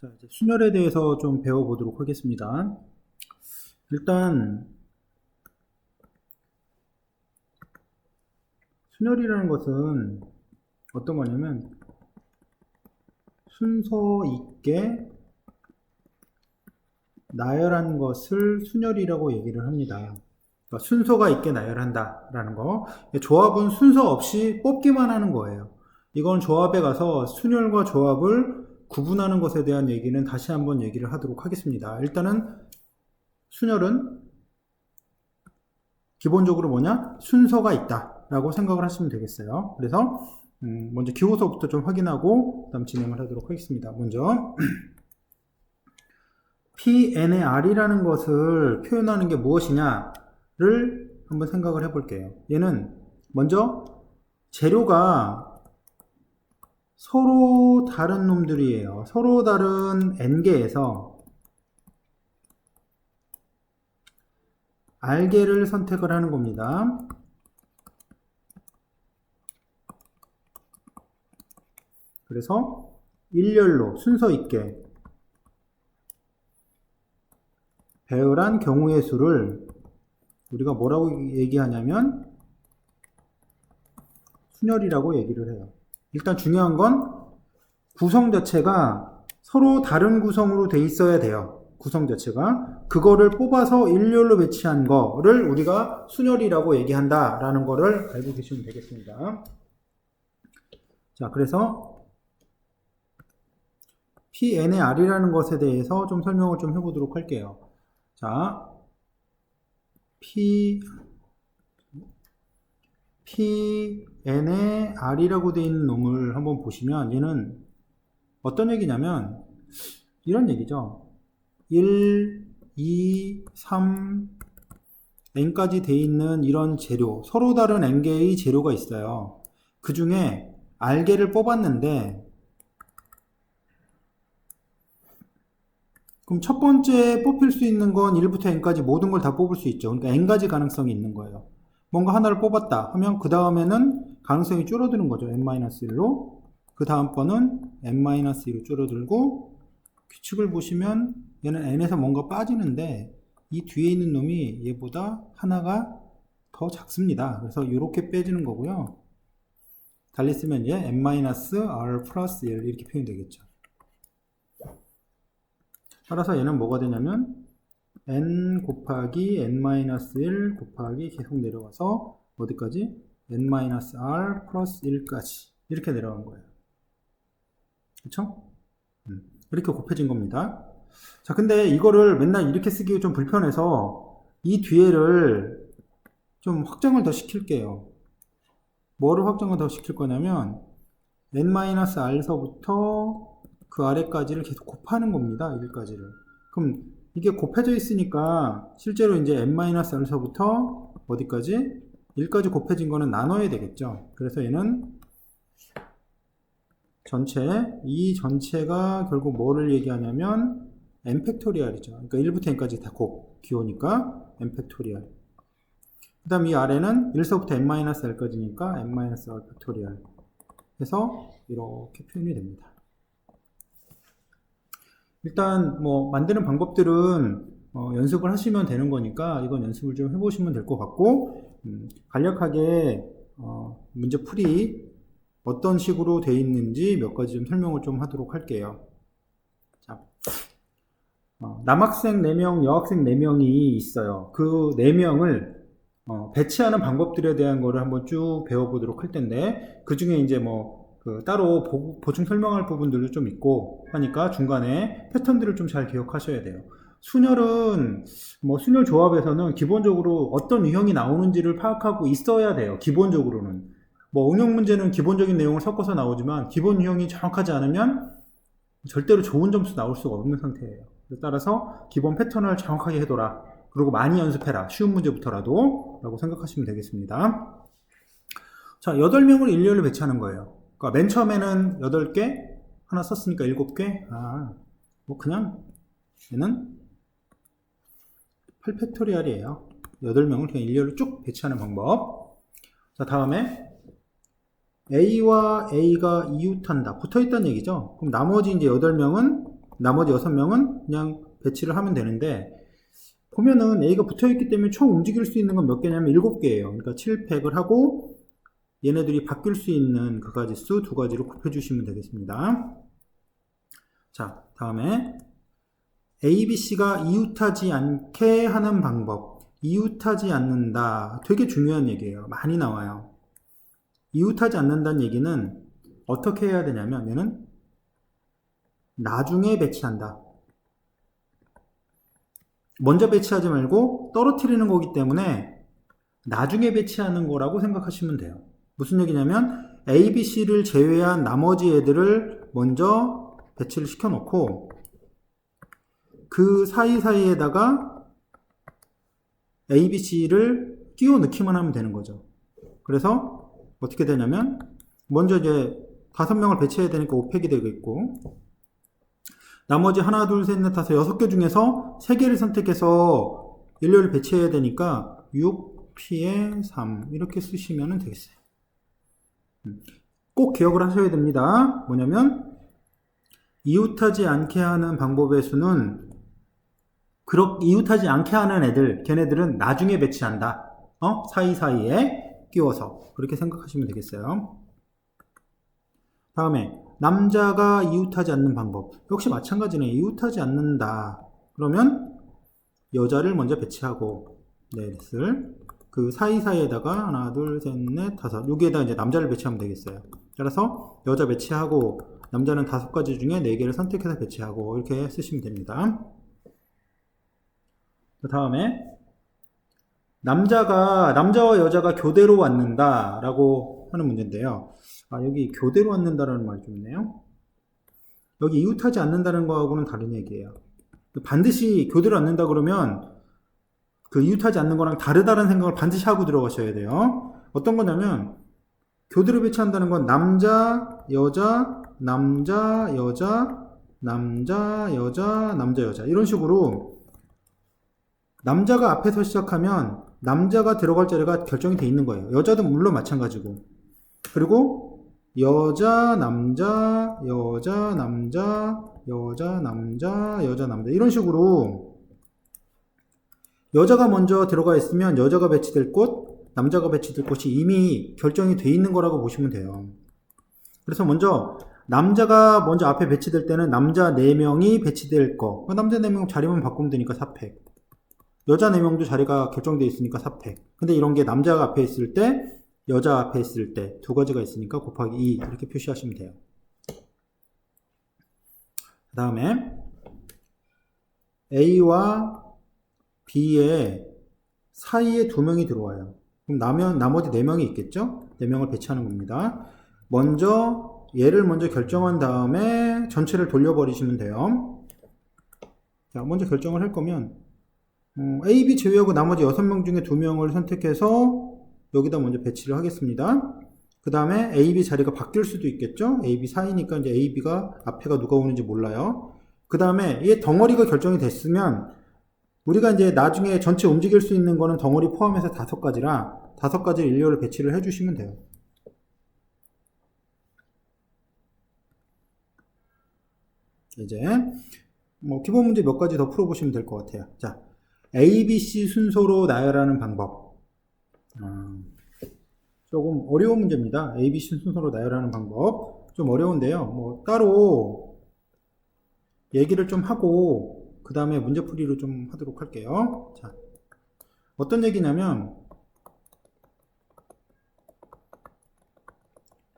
자, 이제 순열에 대해서 좀 배워보도록 하겠습니다. 일단 순열이라는 것은 어떤 거냐면 순서 있게 나열한 것을 순열이라고 얘기를 합니다. 그러니까 순서가 있게 나열한다 라는 거. 조합은 순서 없이 뽑기만 하는 거예요. 이건 조합에 가서 순열과 조합을 구분하는 것에 대한 얘기는 다시 한번 얘기를 하도록 하겠습니다. 일단은 순열은 기본적으로 뭐냐? 순서가 있다 라고 생각을 하시면 되겠어요. 그래서 먼저 기호서부터 좀 확인하고 그 다음 진행을 하도록 하겠습니다. 먼저 PNR이라는 것을 표현하는 게 무엇이냐를 한번 생각을 해볼게요. 얘는 먼저 재료가 서로 다른 놈들이에요. 서로 다른 n개에서 r개를 선택을 하는 겁니다. 그래서 일렬로 순서 있게 배열한 경우의 수를 우리가 뭐라고 얘기하냐면 순열이라고 얘기를 해요. 일단 중요한 건 구성 자체가 서로 다른 구성으로 돼 있어야 돼요. 구성 자체가 그거를 뽑아서 일렬로 배치한 거를 우리가 순열이라고 얘기한다 라는 거를 알고 계시면 되겠습니다. 자, 그래서 PNR이라는 것에 대해서 좀 설명을 좀 해보도록 할게요. 자, PNR이라고 되어 있는 놈을 한번 보시면 얘는 어떤 얘기냐면 이런 얘기죠. 1, 2, 3, n까지 되어 있는 이런 재료, 서로 다른 n개의 재료가 있어요. 그 중에 r개를 뽑았는데 그럼 첫 번째 뽑힐 수 있는 건 1부터 n까지 모든 걸 다 뽑을 수 있죠. 그러니까 n가지 가능성이 있는 거예요. 뭔가 하나를 뽑았다 하면 그 다음에는 가능성이 줄어드는 거죠. n-1로. 그 다음 번은 n-2로 줄어들고 규칙을 보시면 얘는 n에서 뭔가 빠지는데 이 뒤에 있는 놈이 얘보다 하나가 더 작습니다. 그래서 이렇게 빼지는 거고요. 달리 쓰면 얘 n-r 플러스 1 이렇게 표현이 되겠죠. 따라서 얘는 뭐가 되냐면 n 곱하기 n-1 곱하기 계속 내려와서 어디까지? n-r 플러스 1까지 이렇게 내려간 거예요. 그쵸? 이렇게 곱해진 겁니다. 자, 근데 이거를 맨날 이렇게 쓰기 좀 불편해서 이 뒤에를 좀 확장을 더 시킬게요. 뭐를 확장을 더 시킬 거냐면 n-r서부터 그 아래까지를 계속 곱하는 겁니다. 1까지를. 그럼 이게 곱해져 있으니까 실제로 이제 n-r서부터 어디까지? 1까지 곱해진 거는 나눠야 되겠죠. 그래서 얘는 이 전체가 결국 뭐를 얘기하냐면 n 팩토리얼이죠. 그러니까 1부터 n까지 다 기호니까 n 팩토리얼. 그 다음 이 아래는 1서부터 n-r까지니까 n-r 팩토리얼 해서 이렇게 표현이 됩니다. 일단 뭐 만드는 방법들은 연습을 하시면 되는 거니까 이건 연습을 좀 해보시면 될 것 같고 간략하게 문제 풀이 어떤 식으로 되어 있는지 몇 가지 좀 설명을 좀 하도록 할게요. 자, 남학생 4명, 여학생 4명이 있어요. 그 4명을 배치하는 방법들에 대한 거를 한번 쭉 배워보도록 할 텐데 그 중에 이제 따로 보충 설명할 부분들도 좀 있고 하니까 중간에 패턴들을 좀 잘 기억하셔야 돼요. 순열은 순열 조합에서는 기본적으로 어떤 유형이 나오는지를 파악하고 있어야 돼요. 기본적으로는 응용 문제는 기본적인 내용을 섞어서 나오지만 기본 유형이 정확하지 않으면 절대로 좋은 점수 나올 수가 없는 상태예요. 따라서 기본 패턴을 정확하게 해둬라. 그리고 많이 연습해라. 쉬운 문제부터라도 라고 생각하시면 되겠습니다. 자, 8명을 일렬로 배치하는 거예요. 그러니까 맨 처음에는 8개, 하나 썼으니까 7개. 그냥 얘는 8팩토리얼이에요. 8명을 그냥 일렬로 쭉 배치하는 방법. 자, 다음에 A와 A가 이웃한다. 붙어있다는 얘기죠. 그럼 나머지 이제 8명은 나머지 6명은 그냥 배치를 하면 되는데, 보면은 A가 붙어있기 때문에 총 움직일 수 있는 건 몇 개냐면 7개예요. 그러니까 7팩을 하고 얘네들이 바뀔 수 있는 그 가지수 2가지로 곱해주시면 되겠습니다. 자, 다음에 A, B, C가 이웃하지 않게 하는 방법. 이웃하지 않는다. 되게 중요한 얘기예요. 많이 나와요. 이웃하지 않는다는 얘기는 어떻게 해야 되냐면 얘는 나중에 배치한다. 먼저 배치하지 말고 떨어뜨리는 거기 때문에 나중에 배치하는 거라고 생각하시면 돼요. 무슨 얘기냐면 A, B, C를 제외한 나머지 애들을 먼저 배치를 시켜놓고 그 사이사이에다가 A, B, C를 끼워 넣기만 하면 되는 거죠. 그래서 어떻게 되냐면 먼저 이제 5명을 배치해야 되니까 5팩이 되겠고 나머지 하나, 둘, 셋, 넷, 다섯, 6개 중에서 3개를 선택해서 일렬을 배치해야 되니까 6P에 3 이렇게 쓰시면 되겠어요. 꼭 기억을 하셔야 됩니다. 뭐냐면 이웃하지 않게 하는 방법의 수는 이웃하지 않게 하는 애들, 걔네들은 나중에 배치한다. 사이사이에 끼워서 그렇게 생각하시면 되겠어요. 다음에 남자가 이웃하지 않는 방법. 역시 마찬가지네. 이웃하지 않는다. 그러면 여자를 먼저 배치하고 넷을 그 사이사이에다가 하나, 둘, 셋, 넷, 다섯 여기에다 이제 남자를 배치하면 되겠어요. 따라서 여자 배치하고 남자는 5가지 중에 4개를 선택해서 배치하고 이렇게 쓰시면 됩니다. 그 다음에 남자와 여자가 교대로 왔는다 라고 하는 문제인데요. 여기 교대로 왔는다라는 말이 좀 있네요. 여기 이웃하지 않는다는 거하고는 다른 얘기예요. 반드시 교대로 왔는다 그러면 그 이웃하지 않는 거랑 다르다는 생각을 반드시 하고 들어가셔야 돼요. 어떤 거냐면 교대로 배치한다는 건 남자, 여자, 남자, 여자, 남자, 여자, 남자, 여자 이런 식으로 남자가 앞에서 시작하면 남자가 들어갈 자리가 결정이 돼 있는 거예요. 여자도 물론 마찬가지고. 그리고 여자, 남자, 여자, 남자, 여자, 남자, 여자, 남자 이런 식으로 여자가 먼저 들어가 있으면 여자가 배치될 곳, 남자가 배치될 곳이 이미 결정이 돼 있는 거라고 보시면 돼요. 그래서 먼저 남자가 먼저 앞에 배치될 때는 남자 4명이 배치될 거. 남자 4명 자리만 바꾸면 되니까 4팩. 여자 4명도 자리가 결정되어 있으니까 4팩. 근데 이런 게 남자가 앞에 있을 때, 여자 앞에 있을 때 2가지가 있으니까 곱하기 2 이렇게 표시하시면 돼요. 그 다음에 A와 B의 사이에 2명이 들어와요. 그럼 나머지 4명이 있겠죠? 4명을 배치하는 겁니다. 먼저 얘를 먼저 결정한 다음에 전체를 돌려버리시면 돼요. 자, 먼저 결정을 할 거면 A, B 제외하고 나머지 6명 중에 2명을 선택해서 여기다 먼저 배치를 하겠습니다. 그 다음에 A, B 자리가 바뀔 수도 있겠죠? A, B 사이니까 이제 A, B가 앞에가 누가 오는지 몰라요. 그 다음에 이 덩어리가 결정이 됐으면 우리가 이제 나중에 전체 움직일 수 있는 거는 덩어리 포함해서 5가지라 5가지 일렬을 배치를 해주시면 돼요. 이제 기본 문제 몇 가지 더 풀어보시면 될 것 같아요. 자, A, B, C 순서로 나열하는 방법. 조금 어려운 문제입니다. A, B, C 순서로 나열하는 방법. 좀 어려운데요. 따로 얘기를 좀 하고 그 다음에 문제풀이로 좀 하도록 할게요. 자, 어떤 얘기냐면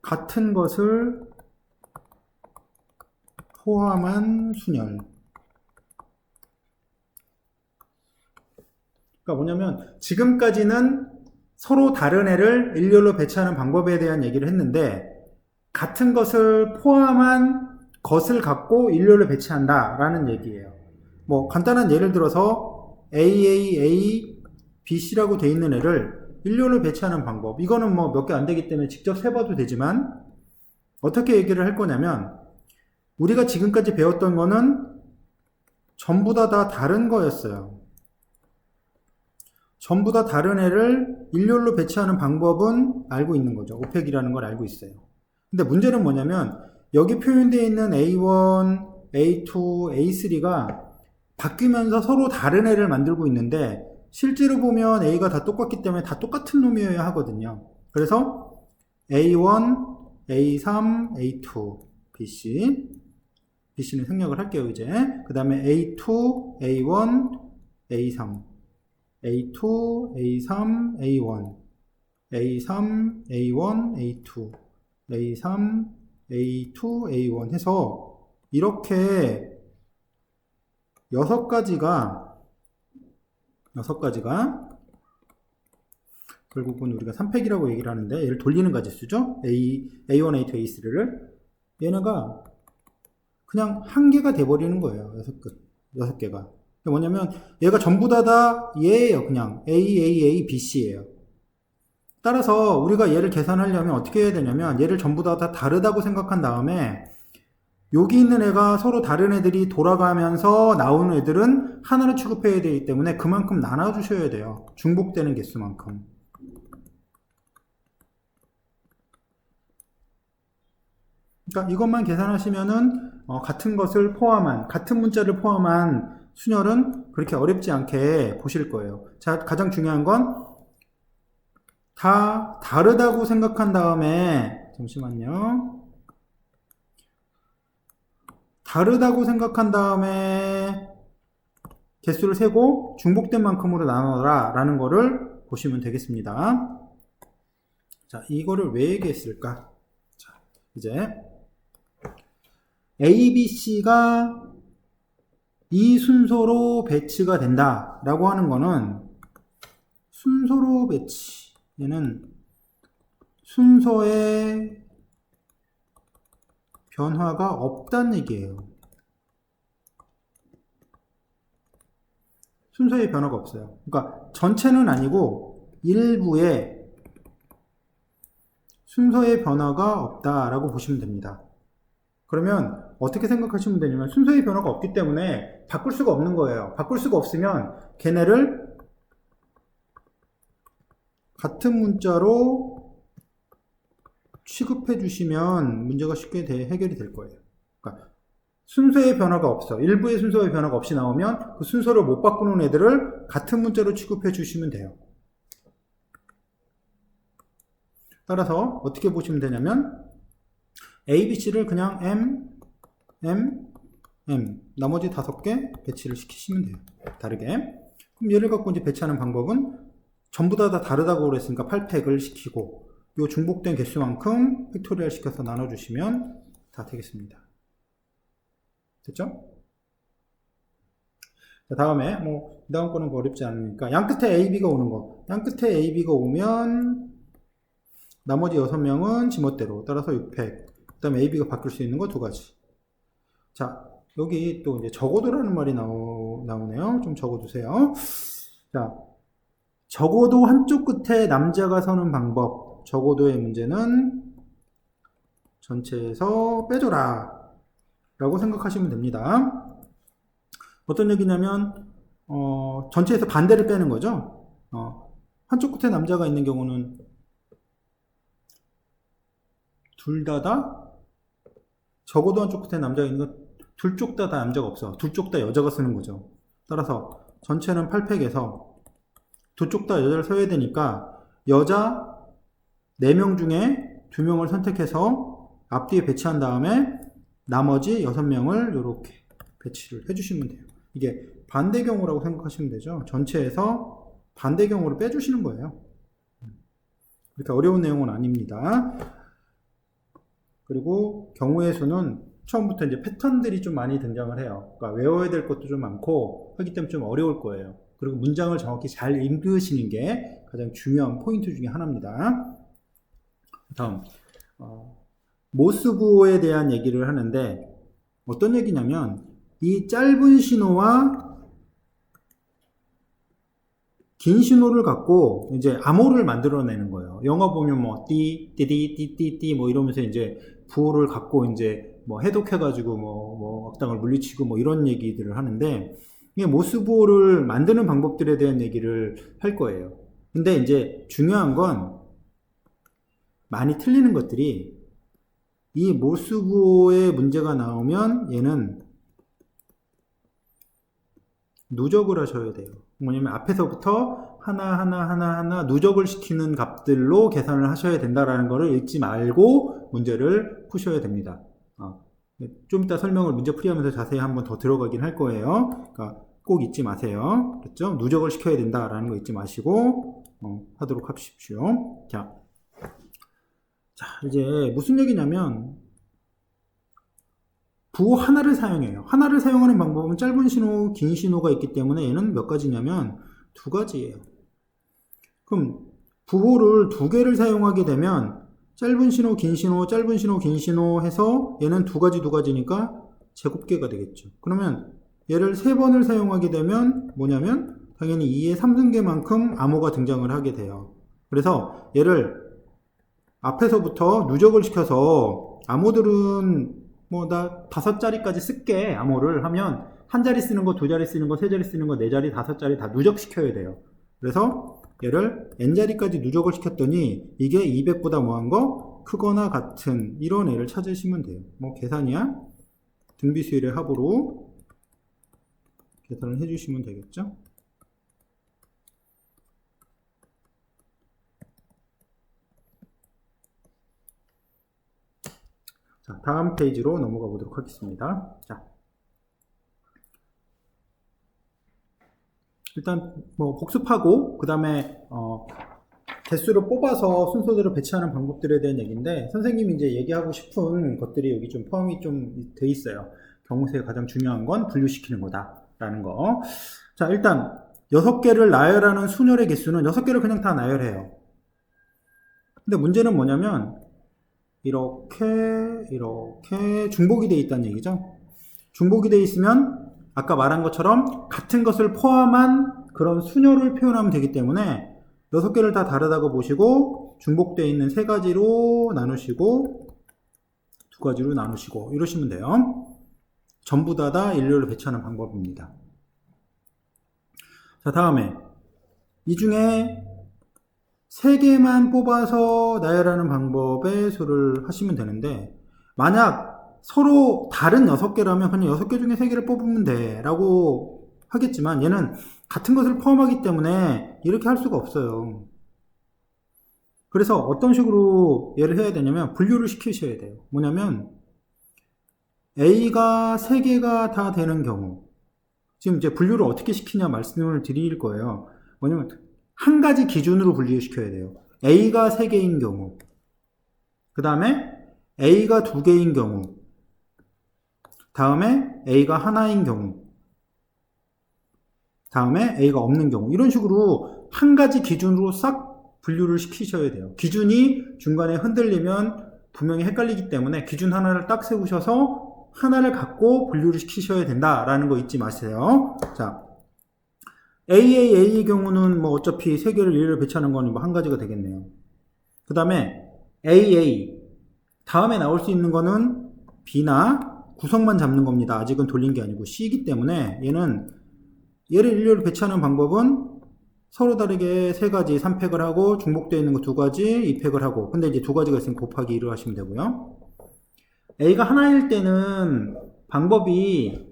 같은 것을 포함한 순열. 그러니까 뭐냐면 지금까지는 서로 다른 애를 일렬로 배치하는 방법에 대한 얘기를 했는데 같은 것을 포함한 것을 갖고 일렬로 배치한다 라는 얘기예요. 간단한 예를 들어서 AA, BC라고 돼 있는 애를 일렬로 배치하는 방법. 이거는 몇 개 안 되기 때문에 직접 세봐도 되지만 어떻게 얘기를 할 거냐면 우리가 지금까지 배웠던 거는 전부 다 다른 거였어요. 전부 다 다른 애를 일렬로 배치하는 방법은 알고 있는 거죠. 5팩이라는 걸 알고 있어요. 근데 문제는 뭐냐면 여기 표현되어 있는 A1, A2, A3가 바뀌면서 서로 다른 애를 만들고 있는데 실제로 보면 A가 다 똑같기 때문에 다 똑같은 놈이어야 하거든요. 그래서 A1, A3, A2, BC는 생략을 할게요 이제. 그 다음에 A2, A1, A3, A2, A3, A1, A3, A1, A2, A3, A2, A1 해서 이렇게 6가지가 결국은 우리가 3팩이라고 얘기를 하는데 얘를 돌리는 가지수죠. A1, A2, A3를 얘네가 그냥 한 개가 돼버리는 거예요. 6개가. 뭐냐면 얘가 전부 다 얘예요. 그냥 A, B, C예요. 따라서 우리가 얘를 계산하려면 어떻게 해야 되냐면 얘를 전부 다 다르다고 생각한 다음에 여기 있는 애가 서로 다른 애들이 돌아가면서 나오는 애들은 하나로 취급해야 되기 때문에 그만큼 나눠주셔야 돼요. 중복되는 개수만큼. 그러니까 이것만 계산하시면은 같은 문자를 포함한 순열은 그렇게 어렵지 않게 보실 거예요. 자, 가장 중요한 건 다 다르다고 생각한 다음에 잠시만요. 다르다고 생각한 다음에 개수를 세고 중복된 만큼으로 나눠라 라는 거를 보시면 되겠습니다. 자, 이거를 왜 얘기했을까? 자, 이제 A, B, C가 이 순서로 배치가 된다 라고 하는 거는 순서로 배치, 얘는 순서의 변화가 없다는 얘기예요. 순서의 변화가 없어요. 그러니까 전체는 아니고 일부에 순서의 변화가 없다라고 보시면 됩니다. 그러면 어떻게 생각하시면 되냐면 순서의 변화가 없기 때문에 바꿀 수가 없는 거예요. 바꿀 수가 없으면 걔네를 같은 문자로 취급해 주시면 문제가 쉽게 해결이 될 거예요. 그러니까 순서의 변화가 없어. 일부의 순서의 변화가 없이 나오면 그 순서를 못 바꾸는 애들을 같은 문자로 취급해 주시면 돼요. 따라서 어떻게 보시면 되냐면 A, B, C를 그냥 M, 나머지 5개 배치를 시키시면 돼요. 다르게. 그럼 얘를 갖고 이제 배치하는 방법은 전부 다 다르다고 그랬으니까 8팩을 시키고 요 중복된 개수만큼 팩토리얼 시켜서 나눠주시면 다 되겠습니다. 됐죠? 자, 다음에 다음 거는 어렵지 않으니까 양 끝에 A, B가 오는 거. 양 끝에 A, B가 오면 나머지 6명은 지멋대로 따라서 6팩. 그 다음에 A, B가 바뀔 수 있는 거 2가지. 자, 여기 또 이제 적어도라는 말이 나오네요. 좀 적어두세요. 자, 적어도 한쪽 끝에 남자가 서는 방법. 적어도의 문제는 전체에서 빼줘라 라고 생각하시면 됩니다. 어떤 얘기냐면 전체에서 반대를 빼는 거죠. 한쪽 끝에 남자가 있는 경우는 둘 다 적어도 한쪽 끝에 남자가 있는 건 둘 쪽 다 남자가 없어. 둘 쪽 다 여자가 쓰는 거죠. 따라서 전체는 8팩에서 두 쪽 다 여자를 써야 되니까 여자 4명 중에 2명을 선택해서 앞뒤에 배치한 다음에 나머지 6명을 이렇게 배치를 해주시면 돼요. 이게 반대경우라고 생각하시면 되죠. 전체에서 반대경우를 빼주시는 거예요. 그렇게 어려운 내용은 아닙니다. 그리고 경우의 수는 처음부터 이제 패턴들이 좀 많이 등장을 해요. 그러니까 외워야 될 것도 좀 많고 하기 때문에 좀 어려울 거예요. 그리고 문장을 정확히 잘 읽으시는 게 가장 중요한 포인트 중에 하나입니다. 다음 모스부호에 대한 얘기를 하는데 어떤 얘기냐면 이 짧은 신호와 긴 신호를 갖고 이제 암호를 만들어내는 거예요. 영어 보면 띠띠띠띠띠 이러면서 이제 부호를 갖고 이제 해독해가지고 악당을 물리치고 이런 얘기들을 하는데 이게 모스부호를 만드는 방법들에 대한 얘기를 할 거예요. 근데 이제 중요한 건 많이 틀리는 것들이 이 모스부호에 문제가 나오면 얘는 누적을 하셔야 돼요. 뭐냐면 앞에서부터 하나 누적을 시키는 값들로 계산을 하셔야 된다라는 것을 잊지 말고 문제를 푸셔야 됩니다. 좀 이따 설명을 문제 풀이하면서 자세히 한번 더 들어가긴 할 거예요. 그러니까 꼭 잊지 마세요. 그렇죠? 누적을 시켜야 된다라는 거 잊지 마시고 하도록 하십시오. 자, 이제 무슨 얘기냐면 부호 하나를 사용해요. 하나를 사용하는 방법은 짧은 신호, 긴 신호가 있기 때문에 얘는 몇 가지냐면 두 가지예요. 그럼 부호를 두 개를 사용하게 되면 짧은 신호, 긴 신호, 짧은 신호, 긴 신호 해서 얘는 두 가지니까 제곱계가 되겠죠. 그러면 얘를 세 번을 사용하게 되면 뭐냐면 당연히 2의 3승계만큼 암호가 등장을 하게 돼요. 그래서 얘를 앞에서부터 누적을 시켜서 암호들은 뭐 나 5자리까지 쓸게 암호를 하면 한 자리 쓰는 거, 두 자리 쓰는 거, 세 자리 쓰는 거, 네 자리, 5자리 다 누적시켜야 돼요. 그래서 얘를 n자리까지 누적을 시켰더니 이게 200보다 뭐한 거? 크거나 같은 이런 애를 찾으시면 돼요. 뭐 계산이야? 등비수열의 합으로 계산을 해주시면 되겠죠? 자, 다음 페이지로 넘어가 보도록 하겠습니다. 자, 일단 뭐 복습하고 그 다음에 개수를 뽑아서 순서대로 배치하는 방법들에 대한 얘기인데 선생님이 이제 얘기하고 싶은 것들이 여기 좀 포함이 좀 돼 있어요. 경우세에 가장 중요한 건 분류시키는 거다라는 거. 자, 일단 6개를 나열하는 순열의 개수는 6개를 그냥 다 나열해요. 근데 문제는 뭐냐면 이렇게 중복이 돼 있다는 얘기죠. 중복이 돼 있으면 아까 말한 것처럼 같은 것을 포함한 그런 순열을 표현하면 되기 때문에 6개를 다 다르다고 보시고 중복되어 있는 3가지로 나누시고 2가지로 나누시고 이러시면 돼요. 전부 다 일렬로 배치하는 방법입니다. 자, 다음에 이 중에 3개만 뽑아서 나열하는 방법의 수를 하시면 되는데 만약 서로 다른 6개라면 그냥 6개 중에 3개를 뽑으면 돼 라고 하겠지만 얘는 같은 것을 포함하기 때문에 이렇게 할 수가 없어요. 그래서 어떤 식으로 얘를 해야 되냐면 분류를 시키셔야 돼요. 뭐냐면 A가 3개가 다 되는 경우 지금 이제 분류를 어떻게 시키냐 말씀을 드릴 거예요. 뭐냐면 한 가지 기준으로 분류시켜야 돼요. A가 3개인 경우 그 다음에 A가 2개인 경우 다음에 A가 하나인 경우 다음에 A가 없는 경우 이런 식으로 한 가지 기준으로 싹 분류를 시키셔야 돼요. 기준이 중간에 흔들리면 분명히 헷갈리기 때문에 기준 하나를 딱 세우셔서 하나를 갖고 분류를 시키셔야 된다라는 거 잊지 마세요. 자, A의 경우는 뭐 어차피 3개를 일렬로 배치하는 거는 뭐 한 가지가 되겠네요. 그 다음에 AA 다음에 나올 수 있는 거는 B나 구성만 잡는 겁니다. 아직은 돌린 게 아니고 C이기 때문에 얘를 일렬로 배치하는 방법은 서로 다르게 3가지 3팩을 하고 중복되어 있는 거 2가지 2팩을 하고 근데 이제 2가지가 있으면 곱하기 1을 하시면 되고요. A가 하나일 때는 방법이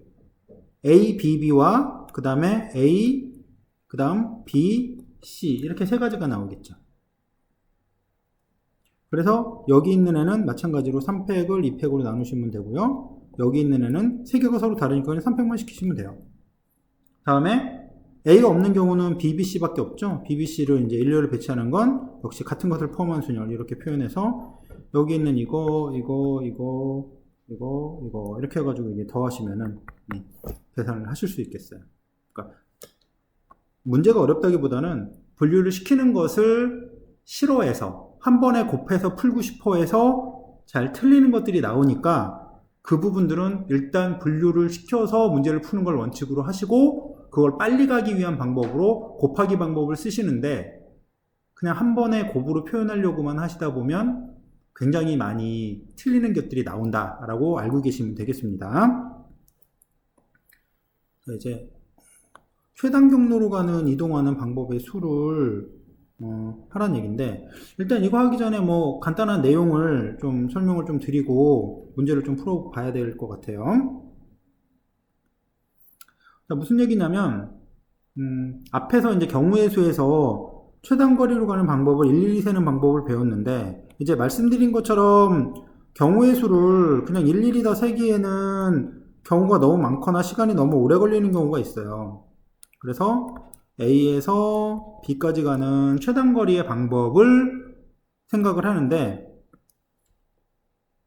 A, B, B와 그 다음에 A, 그 다음 B, C 이렇게 3가지가 나오겠죠. 그래서 여기 있는 애는 마찬가지로 3팩을 2팩으로 나누시면 되고요. 여기 있는 애는 3개가 서로 다르니까 그냥 3팩만 시키시면 돼요. 다음에 A가 없는 경우는 B, B, C밖에 없죠. B, B, C를 이제 일렬로 배치하는 건 역시 같은 것을 포함한 순열 이렇게 표현해서 여기 있는 이거 이렇게 해가지고 이제 더하시면은 계산을 하실 수 있겠어요. 그러니까 문제가 어렵다기보다는 분류를 시키는 것을 싫어해서 한 번에 곱해서 풀고 싶어 해서 잘 틀리는 것들이 나오니까 그 부분들은 일단 분류를 시켜서 문제를 푸는 걸 원칙으로 하시고 그걸 빨리 가기 위한 방법으로 곱하기 방법을 쓰시는데 그냥 한 번에 곱으로 표현하려고만 하시다 보면 굉장히 많이 틀리는 것들이 나온다라고 알고 계시면 되겠습니다. 이제 최단 경로로 가는 이동하는 방법의 수를 하라는 얘기인데 일단 이거 하기 전에 뭐 간단한 내용을 좀 설명을 좀 드리고 문제를 좀 풀어봐야 될 것 같아요. 자, 무슨 얘기냐면, 앞에서 이제 경우의 수에서 최단거리로 가는 방법을 일일이 세는 방법을 배웠는데, 이제 말씀드린 것처럼 경우의 수를 그냥 일일이 다 세기에는 경우가 너무 많거나 시간이 너무 오래 걸리는 경우가 있어요. 그래서 A에서 B까지 가는 최단거리의 방법을 생각을 하는데,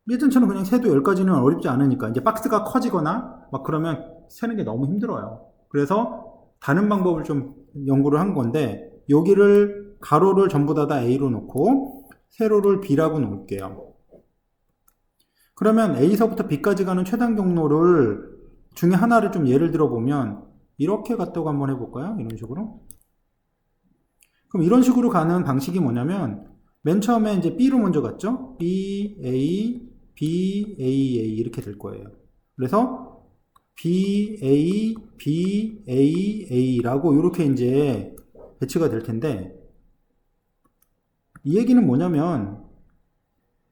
예전처럼 그냥 세도 10가지는 어렵지 않으니까 이제 박스가 커지거나 막 그러면 세는 게 너무 힘들어요. 그래서 다른 방법을 좀 연구를 한 건데, 여기를 가로를 전부 다 A로 놓고 세로를 B라고 놓을게요. 그러면 A서부터 B까지 가는 최단 경로를 중에 하나를 좀 예를 들어 보면 이렇게 갔다고 한번 해볼까요? 이런 식으로. 그럼 이런 식으로 가는 방식이 뭐냐면, 맨 처음에 이제 B로 먼저 갔죠? B, A, B, A, A 이렇게 될 거예요. 그래서 B, A, B, A, A라고 이렇게 이제 배치가 될 텐데, 이 얘기는 뭐냐면,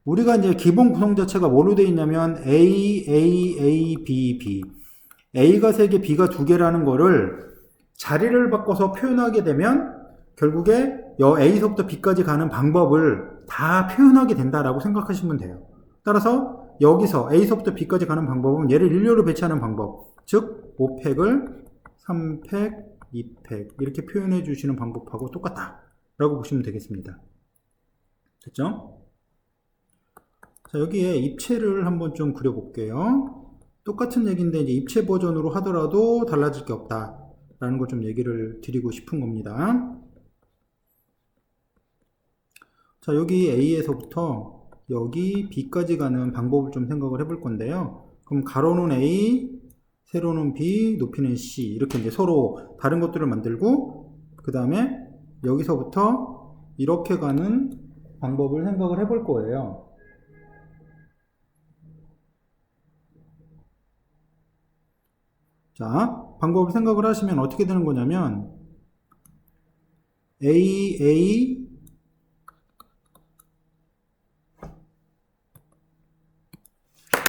우리가 이제 기본 구성 자체가 뭐로 되어 있냐면 A, A, A, B, B. A가 3개, B가 2개라는 거를 자리를 바꿔서 표현하게 되면 결국에 A서부터 B까지 가는 방법을 다 표현하게 된다라고 생각하시면 돼요. 따라서 여기서 A서부터 B까지 가는 방법은 얘를 일렬로 배치하는 방법, 즉 5팩을 3팩, 2팩 이렇게 표현해 주시는 방법하고 똑같다 라고 보시면 되겠습니다. 됐죠? 자, 여기에 입체를 한번 좀 그려볼게요. 똑같은 얘기인데 이제 입체 버전으로 하더라도 달라질 게 없다 라는 걸 좀 얘기를 드리고 싶은 겁니다. 자, 여기 A에서부터 여기 B까지 가는 방법을 좀 생각을 해볼 건데요. 그럼 가로는 A, 세로는 B, 높이는 C 이렇게 이제 서로 다른 것들을 만들고, 그 다음에 여기서부터 이렇게 가는 방법을 생각을 해볼 거예요. 자, 방법을 생각을 하시면 어떻게 되는 거냐면 A, A,